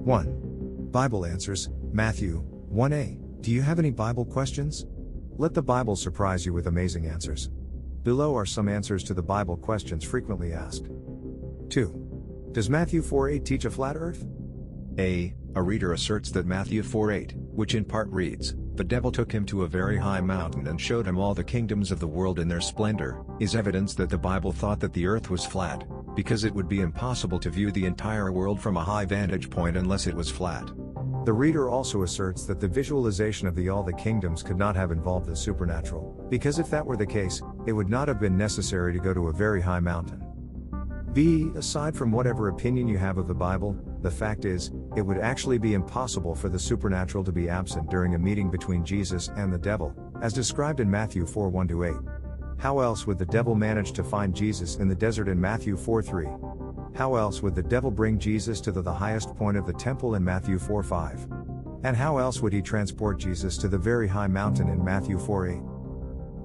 1. Bible answers, Matthew 1a. Do you have any Bible questions? Let the Bible surprise you with amazing answers. Below are some answers to the Bible questions frequently asked. 2. Does Matthew 4:8 teach a flat earth? A reader asserts that Matthew 4:8, which in part reads, "The devil took him to a very high mountain and showed him all the kingdoms of the world in their splendor," is evidence that the Bible thought that the earth was flat, because it would be impossible to view the entire world from a high vantage point unless it was flat. The reader also asserts that the visualization of all the kingdoms could not have involved the supernatural, because if that were the case, it would not have been necessary to go to a very high mountain. B. Aside from whatever opinion you have of the Bible, the fact is, it would actually be impossible for the supernatural to be absent during a meeting between Jesus and the devil, as described in Matthew 4:1-8. How else would the devil manage to find Jesus in the desert in Matthew 4:3? How else would the devil bring Jesus to the highest point of the temple in Matthew 4:5? And how else would he transport Jesus to the very high mountain in Matthew 4:8?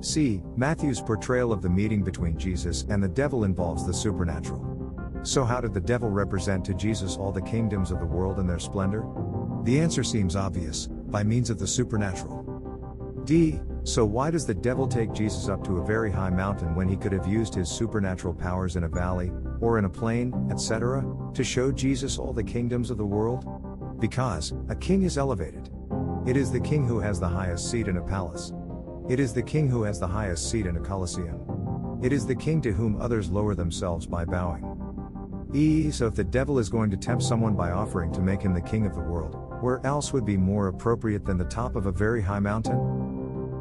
C. Matthew's portrayal of the meeting between Jesus and the devil involves the supernatural. So how did the devil represent to Jesus all the kingdoms of the world in their splendor? The answer seems obvious, by means of the supernatural. D. So why does the devil take Jesus up to a very high mountain when he could have used his supernatural powers in a valley, or in a plain, etc., to show Jesus all the kingdoms of the world? Because a king is elevated. It is the king who has the highest seat in a palace. It is the king who has the highest seat in a colosseum. It is the king to whom others lower themselves by bowing. So if the devil is going to tempt someone by offering to make him the king of the world, where else would be more appropriate than the top of a very high mountain?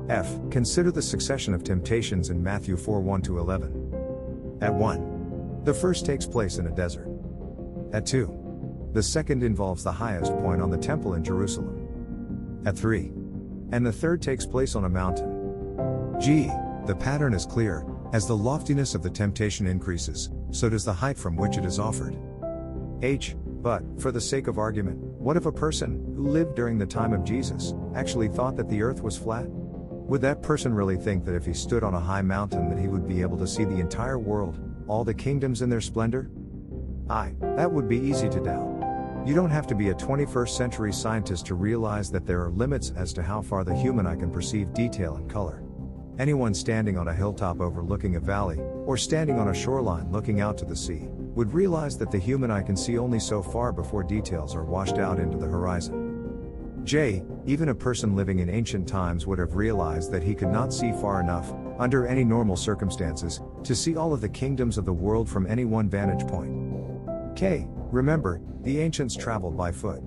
F. Consider the succession of temptations in Matthew 4:1-11. At 1. The first takes place in a desert. At 2. The second involves the highest point on the temple in Jerusalem. At 3. And the third takes place on a mountain. G. The pattern is clear, as the loftiness of the temptation increases, so does the height from which it is offered. H. But, for the sake of argument, what if a person, who lived during the time of Jesus, actually thought that the earth was flat? Would that person really think that if he stood on a high mountain that he would be able to see the entire world, all the kingdoms in their splendor? That would be easy to doubt. You don't have to be a 21st century scientist to realize that there are limits as to how far the human eye can perceive detail and color. Anyone standing on a hilltop overlooking a valley, or standing on a shoreline looking out to the sea, would realize that the human eye can see only so far before details are washed out into the horizon. J. Even a person living in ancient times would have realized that he could not see far enough, under any normal circumstances, to see all of the kingdoms of the world from any one vantage point. K. Remember, the ancients traveled by foot.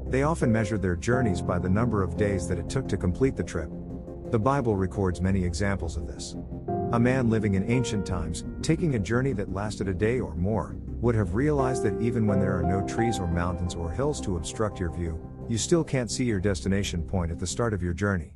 They often measured their journeys by the number of days that it took to complete the trip. The Bible records many examples of this. A man living in ancient times, taking a journey that lasted a day or more, would have realized that even when there are no trees or mountains or hills to obstruct your view, you still can't see your destination point at the start of your journey.